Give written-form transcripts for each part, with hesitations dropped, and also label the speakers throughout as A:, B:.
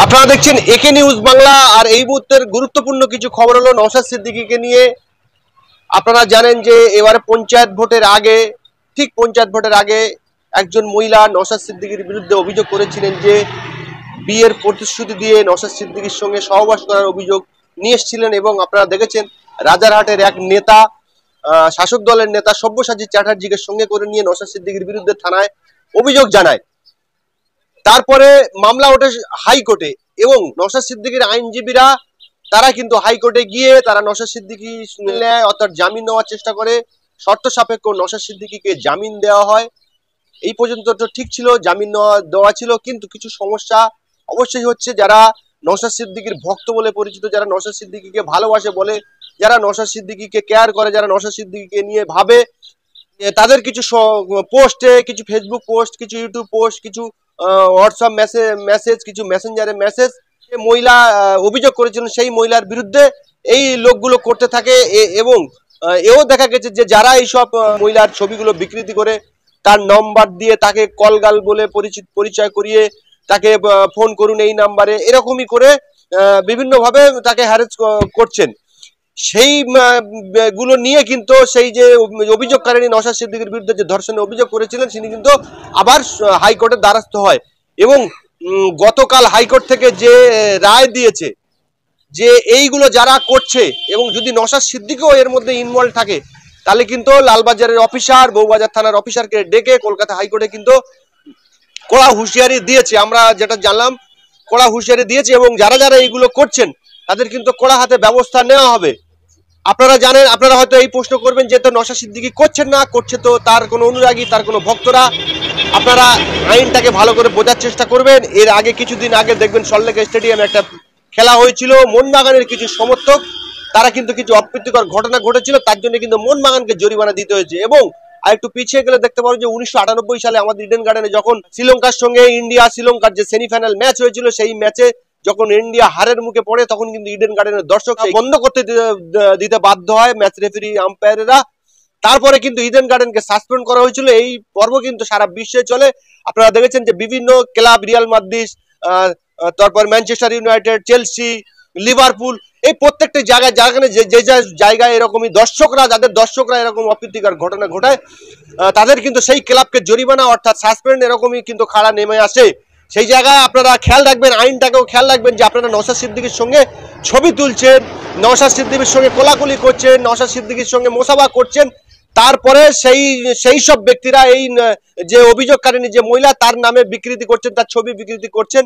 A: আপনারা দেখছেন একে নিউজ বাংলা। আর এই মুহূর্তের গুরুত্বপূর্ণ কিছু খবর হলো নওশাদ সিদ্দিকীকে নিয়ে। আপনারা জানেন যে এবারে পঞ্চায়েত ভোটের আগে, ঠিক পঞ্চায়েত ভোটের আগে একজন মহিলা নওশাদ সিদ্দিকীর বিরুদ্ধে অভিযোগ করেছিলেন যে বিয়ের প্রতিশ্রুতি দিয়ে নওশাদ সিদ্দিকীর সঙ্গে সহবাস করার অভিযোগ নিয়ে এসেছিলেন। এবং আপনারা দেখেছেন রাজারহাটের এক নেতা, শাসক দলের নেতা সব্যসাচী চ্যাটার্জিকে সঙ্গে করে নিয়ে নওশাদ সিদ্দিকীর বিরুদ্ধে থানায় অভিযোগ জানায়। তারপরে মামলা ওঠে হাইকোর্টে এবং নওশাদ সিদ্দিকীর আইনজীবীরা তারা কিন্তু হাইকোর্টে গিয়ে তারা নওশাদ সিদ্দিকী নেয়, অর্থাৎ জামিন নেওয়ার চেষ্টা করে। শর্ত সাপেক্ষ নওশাদ সিদ্দিকীকে জামিন দেওয়া হয়। এই পর্যন্ত তো ঠিক ছিল, জামিন দেওয়া ছিল, কিন্তু কিছু সমস্যা অবশ্যই হচ্ছে। যারা নওশাদ সিদ্দিকীর ভক্ত বলে পরিচিত, যারা নওশাদ সিদ্দিকীকে ভালোবাসে বলে, যারা নওশাদ সিদ্দিকীকে কেয়ার করে, যারা নওশাদ সিদ্দিকীকে নিয়ে ভাবে, তাদের কিছু পোস্টে, কিছু ফেসবুক পোস্ট, কিছু ইউটিউব পোস্ট, কিছু হোয়াটসঅ্যাপ মেসেজ, কিছু মেসেঞ্জারে মেসেজ মহিলা অভিযোগ করেছিলেন সেই মহিলার বিরুদ্ধে এই লোকগুলো করতে থাকে। এবং এও দেখা গেছে যে যারা এইসব মহিলার ছবিগুলো বিকৃতি করে তার নম্বর দিয়ে তাকে কলগাল বলে পরিচয় করিয়ে তাকে ফোন করুন এই নাম্বারে, এরকমই করে বিভিন্নভাবে তাকে হ্যারেস করছেন। সেই গুলো নিয়ে কিন্তু সেই যে অভিযোগকারিণী নওশাদ সিদ্দিকীর বিরুদ্ধে যে ধর্ষণের অভিযোগ করেছিলেন তিনি কিন্তু আবার হাইকোর্টের দ্বারস্থ হয়। এবং গতকাল হাইকোর্ট থেকে যে রায় দিয়েছে যে এইগুলো যারা করছে এবং যদি নওশাদ সিদ্দিকীও এর মধ্যে ইনভলভ থাকে তাহলে কিন্তু লালবাজারের অফিসার, বউবাজার থানার অফিসারকে ডেকে কলকাতা হাইকোর্টে কিন্তু কড়া হুঁশিয়ারি দিয়েছে। আমরা যেটা জানলাম কড়া হুঁশিয়ারি দিয়েছে এবং যারা যারা এইগুলো করছেন তাদের কিন্তু কড়া হাতে ব্যবস্থা নেওয়া হবে। আপনারা জানেন, আপনারা হয়তো এই প্রশ্ন করবেন যে তো নওশাদ সিদ্দিকী করছেন না, করছে তো তার কোনো অনুরাগী, তার কোনো ভক্তরা। আপনারা আইনটাকে ভালো করে বোঝার চেষ্টা করবেন। এর আগে কিছুদিন আগে দেখবেন সল্টলেক স্টেডিয়ামে একটা খেলা হয়েছিল, মোহনবাগানের কিছু সমর্থক তারা কিন্তু কিছু অপ্রীতিকর ঘটনা ঘটেছিল, তার জন্য কিন্তু মোহনবাগানকে জরিমানা দিতে হয়েছে। এবং আরেকটু পিছিয়ে গেলে দেখতে পারো যে 1998 সালে আমাদের ইডেন গার্ডেনে যখন শ্রীলঙ্কার সঙ্গে শ্রীলঙ্কার যে সেমিফাইনাল ম্যাচ হয়েছিল, সেই ম্যাচে যখন ইন্ডিয়া হারের মুখে পড়ে তখন কিন্তু ইডেন গার্ডেনের দর্শক বন্ধ করতে দিতে বাধ্য হয় ম্যাচ রেফারি আম্পায়ারেরা। তারপরে কিন্তু ইডেন গার্ডেনকে সাসপেন্ড করা হয়েছিল। এই পর্ব কিন্তু সারা বিশ্বে চলে। আপনারা দেখেছেন যে বিভিন্ন ক্লাব, রিয়াল মাদ্রিদ, তারপর ম্যানচেস্টার ইউনাইটেড, চেলসি, লিভারপুল, এই প্রত্যেকটা জায়গায় যেখানে যে জায়গায় এরকমই যাদের দর্শকরা এরকম অপ্রীতিকর ঘটনা ঘটায় তাদের কিন্তু সেই ক্লাবকে জরিমানা অর্থাৎ সাসপেন্ড এরকমই কিন্তু খাড়া নেমে আসে। সেই জায়গায় আপনারা খেয়াল রাখবেন, আইনটাকেও খেয়াল রাখবেন যে আপনারা নওশাদ সিদ্দিকীর সঙ্গে ছবি তুলছেন, নওশাদ সিদ্দিকীর সঙ্গে কোলাকুলি করছেন, নওশাদ সিদ্দিকীর সঙ্গে মোসাফা করছেন, তারপরে সেই সব ব্যক্তিরা এই যে অভিযোগকারিণী যে মহিলা তার নামে বিকৃতি করছেন, তার ছবি বিকৃতি করছেন,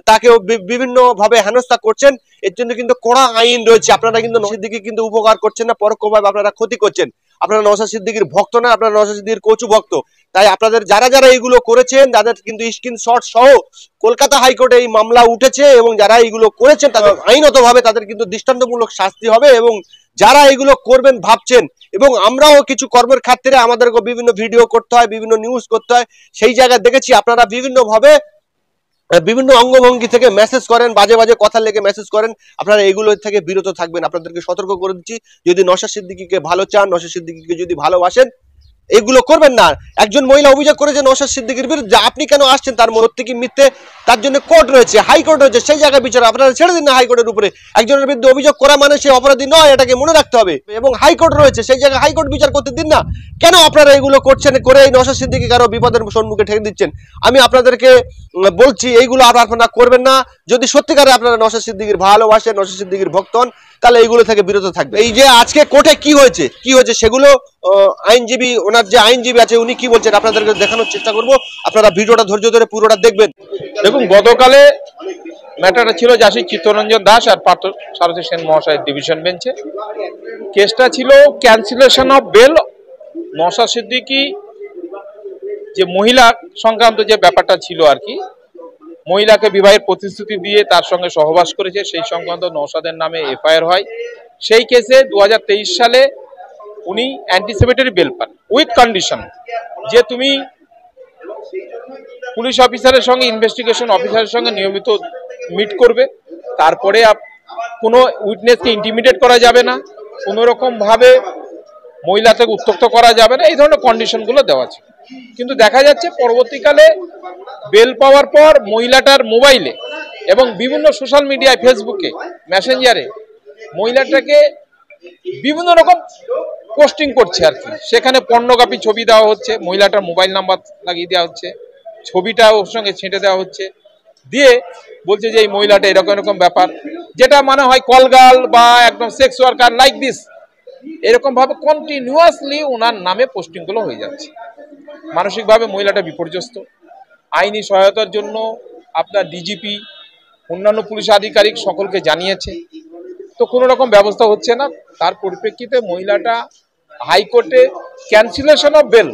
A: তাকেও বিভিন্ন ভাবে হেনস্থা করছেন। এর জন্য কিন্তু কড়া আইন রয়েছে। আপনারা কিন্তু নওশাদ সিদ্দিকী কিন্তু উপকার করছেন না, পরোক্ষভাবে আপনারা ক্ষতি করছেন। আপনারা নওশাদ সিদ্দিকীর ভক্ত না, আপনারা নওশাদ সিদ্দিকীর কচু ভক্ত। তাই আপনাদের যারা যারা এইগুলো করেছেন তাদের কিন্তু স্ক্রিনশট সহ কলকাতা হাইকোর্টে এই মামলা উঠেছে এবং যারা এইগুলো করেছেন তাদের আইনগতভাবে তাদের কিন্তু দৃষ্টান্তমূলক শাস্তি হবে। এবং যারা এগুলো করবেন ভাবছেন, এবং আমরাও কিছু কর্মের খাতিরে আমাদেরকে বিভিন্ন ভিডিও করতে হয়, বিভিন্ন নিউজ করতে হয়, সেই জায়গায় দেখেছি আপনারা বিভিন্নভাবে বিভিন্ন অঙ্গভঙ্গি থেকে মেসেজ করেন, বাজে বাজে কথা লেগে মেসেজ করেন। আপনারা এগুলো থেকে বিরত থাকবেন। আপনাদেরকে সতর্ক করে দিচ্ছি, যদি নওশাদ সিদ্দিকীকে ভালো চান, নওশাদ সিদ্দিকীকে যদি ভালোবাসেন, এগুলো করবেন না। একজন মহিলা অভিযোগ করেছে নওশাদ সিদ্দিকীর বিরুদ্ধে, আপনি কেন আসছেন তার মধ্যে কি মিথ্যে, তার জন্য কোর্ট রয়েছে, হাইকোর্ট রয়েছে, সেই জায়গায় বিচার আপনারা ছেড়ে দিন না। হাইকোর্টের উপরে একজনের বিরুদ্ধে অভিযোগ করা মানে সে অপরাধী নয়, এটাকে মনে রাখতে হবে। এবং হাইকোর্ট রয়েছে, সেই জায়গায় হাইকোর্ট বিচার করতে দিন না। কেন আপনারা এগুলো করছেন, করে এই নওশাদ সিদ্দিকী কারো বিপদের সম্মুখে ঠেকে দিচ্ছেন? আমি আপনাদেরকে বলছি এইগুলো আপনারা করবেন না। যদি সত্যিকারে আপনারা নওশাদ সিদ্দিকীর ভালোবাসেন, নওশাদ সিদ্দিকীর ভক্ত হন, তাহলে এইগুলো থেকে বিরত থাকবে। এই যে আজকে কোর্টে কি হয়েছে সেগুলো আইনজীবী, ওনার যে আইনজীবী আছে উনি কি বলছেন আপনাদেরকে দেখানোর চেষ্টা করব। আপনারা ভিডিওটা ধৈর্য ধরে পুরোটা দেখবেন।
B: দেখুন, গতকালে ম্যাটারটা ছিল জাস্টিস চিত্তরঞ্জন দাস আর পার্থ সারথী সেন মহাশয়ের ডিভিশন বেঞ্চে। কেসটা ছিল cancellation of bail. Naushad Siddiqui যে মহিলা সংক্রান্ত যে ব্যাপারটা ছিল আর কি, মহিলাকে বিবাহের প্রতিশ্রুতি দিয়ে তার সঙ্গে সহবাস করেছে, সেই সংক্রান্ত নওশাদের নামে এফআইআর হয়। সেই কেসে 2023 সালে উনি অ্যান্টিসিপেটরি বেল পান উইথ কন্ডিশন যে তুমি পুলিশ অফিসারের সঙ্গে, ইনভেস্টিগেশন অফিসারের সঙ্গে নিয়মিত মিট করবে, তারপরে কোনো উইটনেসকে ইন্টিমিডেট করা যাবে না, কোনো রকম ভাবে মহিলাকে উত্ত্যক্ত করা যাবে না, এই ধরনের কন্ডিশনগুলো দেওয়া ছিল। কিন্তু দেখা যাচ্ছে পরবর্তীকালে বেল পাওয়ার পর মহিলাটার মোবাইলে এবং বিভিন্ন সোশ্যাল মিডিয়ায়, ফেসবুকে, মেসেঞ্জারে মহিলাটাকে বিভিন্ন রকম পোস্টিং করছে আর কি। সেখানে পর্নোগ্রাফি ছবি দেওয়া হচ্ছে, মহিলাটার মোবাইল নাম্বার লাগিয়ে দেওয়া হচ্ছে, ছবিটা ওর সঙ্গে ছেঁটে দেওয়া হচ্ছে, দিয়ে বলছে যে এই মহিলাটা এরকম এরকম ব্যাপার, যেটা মানে হয় কলগার্ল বা একদম সেক্স ওয়ার্কার লাইক দিস, এরকম ভাবে কন্টিনিউয়াসলি ওনার নামে পোস্টিংগুলো হয়ে যাচ্ছে। মানসিকভাবে মহিলাটা বিপর্যস্ত। আইনি সহায়তার জন্য আপনার ডিজিপি, অন্যান্য পুলিশ আধিকারিক সকলকে জানিয়েছে, তো কোনো রকম ব্যবস্থা হচ্ছে না। তার পরিপ্রেক্ষিতে মহিলাটা হাইকোর্টে ক্যান্সেলেশন অফ বেল,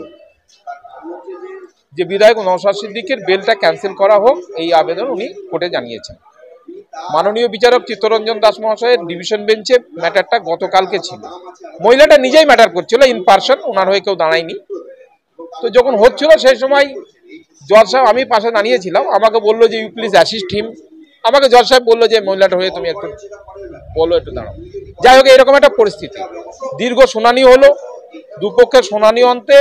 B: যে বিধায়ক নওশাদ সিদ্দিকীর বেলটা ক্যান্সেল করা হোক, এই আবেদন উনি কোর্টে জানিয়েছেন। মাননীয় বিচারক চিত্তরঞ্জন দাস মহাশয়ের ডিভিশন বেঞ্চে ম্যাটারটা গতকালকে ছিল। মহিলাটা নিজেই ম্যাটার করছিল ইন পার্সন, ওনার হয়ে কেউ দাঁড়ায়নি। তো যখন হচ্ছিল সেই সময় জজ সাহেব, আমি পাশে দাঁড়িয়েছিলাম, আমাকে বললো যে ইউ প্লিজ অ্যাসিস্ট হিম। আমাকে জজ সাহেব বললো যে মহিলাটা হয়ে তুমি একটু বলো, একটু দাঁড়াও। যাই হোক, এরকম একটা পরিস্থিতি, দীর্ঘ শুনানি হলো। দুপক্ষের শুনানি অন্তে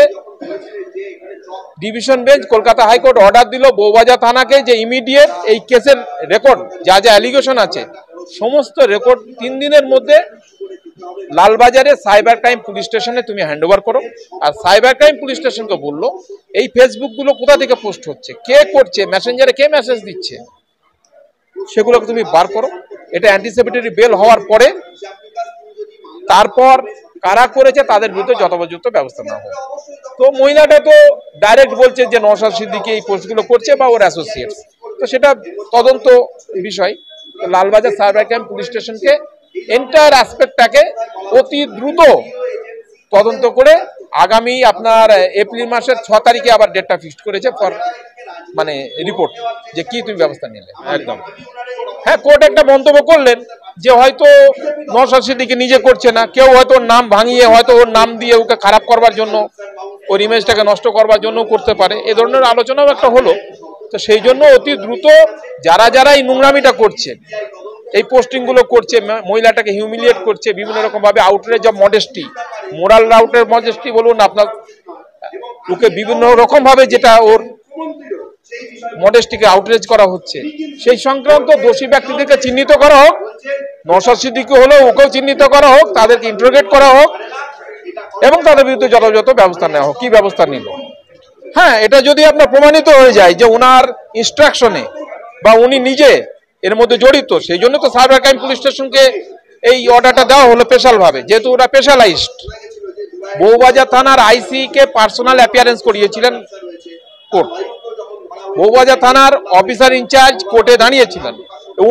B: division bench Kolkata high court order দিল বউবাজার থানাকে যে ইমিডিয়েট এই কেসের রেকর্ড, যা যা অ্যালিগেশন আছে সমস্ত রেকর্ড 3 দিনের মধ্যে লালবাজারে সাইবার ক্রাইম পুলিশ স্টেশনে তুমি হ্যান্ড ওভার করো। আর সাইবার ক্রাইম পুলিশ স্টেশনকে বললো এই ফেসবুকগুলো কোথা থেকে পোস্ট হচ্ছে, কে করছে, মেসেঞ্জারে কে মেসেজ দিচ্ছে, সেগুলোকে তুমি বার করো। এটা অ্যান্টিসিপেটরি বেল হওয়ার পরে তারপর কারা করেছে তাদের বিরুদ্ধে যথোপযুক্ত ব্যবস্থা নেওয়া হবে। তো মহিলাটা তো ডাইরেক্ট বলছে যে নওশাদ সিদ্দিকী এই পোস্টগুলো করছে বা ওর অ্যাসোসিয়েটস, তো সেটা তদন্ত বিষয়। তো লালবাজার সাইবার ক্রাইম পুলিশ স্টেশনকে এন্টায়ার অ্যাসপেক্টটাকে অতি দ্রুত তদন্ত করে আগামী আপনার এপ্রিল মাসের 6 তারিখে আবার ডেটটা ফিক্সড করেছে ফর মানে রিপোর্ট, যে কি তুমি ব্যবস্থা নিলে। একদম হ্যাঁ, কোর্ট একটা মন্তব্য করলেন যে হয়তো নওশাদ সিদ্দিকী নিজে করছে না, কেউ হয়তো ওর নাম ভাঙিয়ে, হয়তো ওর নাম দিয়ে ওকে খারাপ করবার জন্য, ওর ইমেজটাকে নষ্ট করবার জন্য করতে পারে, এ ধরনের আলোচনাও একটা হলো। তো সেই জন্য অতি দ্রুত যারা যারা এই নোংরামিটা করছে, এই পোস্টিংগুলো করছে, মহিলাটাকে হিউমিলিয়েট করছে বিভিন্ন রকম ভাবে, outrage of modesty, moral outrage modesty বলুন আপনার, ওকে বিভিন্ন রকম ভাবে যেটা ওর মডেস্টিকে আউটরেজ করা হচ্ছে, সেই সংক্রান্ত দোষী ব্যক্তিদেরকে চিহ্নিত করা হোক। নওশাদ সিদ্দিকী হলেও ওকেও চিহ্নিত করা হোক, তাদেরকে ইন্টারোগেট করা হোক এবং তাদের বিরুদ্ধে যথাযথ ব্যবস্থা নেওয়া হোক। কি ব্যবস্থা নিল? হ্যাঁ, এটা যদি আপনার প্রমাণিত হয়ে যায় যে ওনার ইনস্ট্রাকশনে বা উনি নিজে এর মধ্যে জড়িত, সেই জন্য তো সাইবার ক্রাইম পুলিশ স্টেশনকে এই অর্ডারটা দেওয়া হলো স্পেশাল ভাবে, যেহেতু ওরা স্পেশালাইজড। বউবাজার থানার আইসি কে পার্সোনাল অ্যাপিয়ারেন্স করিয়েছিলেন কোর্ট। বউবাজার থানার অফিসার ইনচার্জ কোর্টে দাঁড়িয়েছিলেন,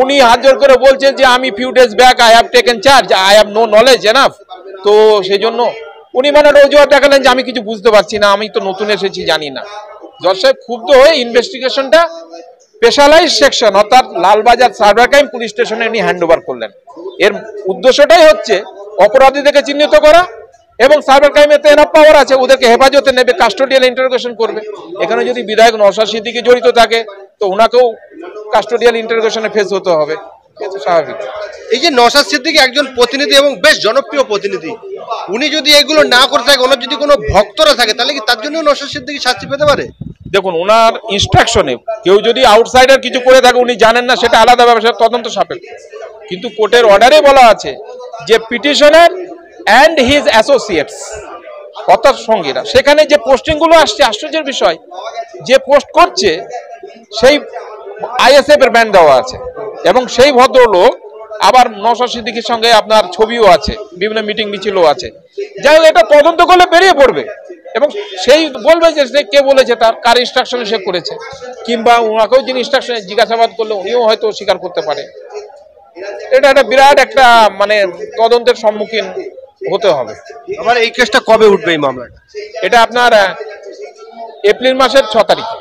B: উনি হাত জোর করে বলছেন যে আমি few days back I have taken charge, I have no knowledge enough. তো সেই জন্য উনি মানে অজুহাত দেখালেন যে আমি কিছু বুঝতে পারছি না, আমি তো নতুন এসেছি, জানি না। জজ সাহেব ক্ষুব্ধ হয়ে ইনভেস্টিগেশনটা স্পেশালাইজ সেকশন অর্থাৎ লালবাজার সাইবার ক্রাইম পুলিশ স্টেশনে উনি হ্যান্ড ওভার করলেন। এর উদ্দেশ্যটাই হচ্ছে অপরাধীদেরকে চিহ্নিত করা এবং সাইবার ক্রাইমে তো এনাফ পাওয়ার আছে, ওদেরকে হেফাজতে নেবে, কাস্টোডিয়াল ইন্টারোগেশন করবে। এখানে যদি বিধায়ক নওশাদ সিদ্দিকী জড়িত থাকে তো ওনাকেও কাস্টোডিয়াল ইন্টারোগেশনে ফেস হতে হবে, এটা স্বাভাবিক।
A: এই যে নওশাদ সিদ্দিকী একজন প্রতিনিধি এবং বেশ জনপ্রিয় প্রতিনিধি, উনি যদি এগুলো না করে থাকে, ওনার যদি কোনো ভক্তরা থাকে, তাহলে কি তার জন্য নওশাদ সিদ্দিকী শাস্তি পেতে পারে?
B: দেখুন, ওনার ইনস্ট্রাকশনে কেউ যদি আউটসাইডার কিছু করে থাকে, উনি জানেন না, সেটা আলাদা ব্যবসা, তদন্ত সাপেক্ষ। কিন্তু কোর্টের অর্ডারে বলা আছে যে পিটিশনার অ্যান্ড হিজ অ্যাসোসিয়েটস অর্থাৎ সঙ্গীরা, সেখানে যে পোস্টিংগুলো আসছে, আশ্চর্যের বিষয়, যে পোস্ট করছে সেই আইএসএফ এর ব্যান্ড দেওয়া আছে এবং সেই ভদ্রলোক আবার নওশাদ সিদ্দিকীর সঙ্গে আপনার ছবিও আছে, বিভিন্ন মিটিং মিছিলও আছে। যাই হোক, এটা তদন্ত করলে বেরিয়ে পড়বে এবং সেই বলবে যে সে কে বলেছে, তার কার ইনস্ট্রাকশনে সে করেছে, কিংবা ওনাকেও যিনি ইনস্ট্রাকশনে জিজ্ঞাসাবাদ করলে উনিও হয়তো স্বীকার করতে পারে। এটা একটা বিরাট একটা মানে তদন্তের সম্মুখীন হতে হবে।
A: আবার এই কেসটা কবে উঠবে এই মামলাটা?
B: এটা আপনার এপ্রিল মাসের 6 তারিখে।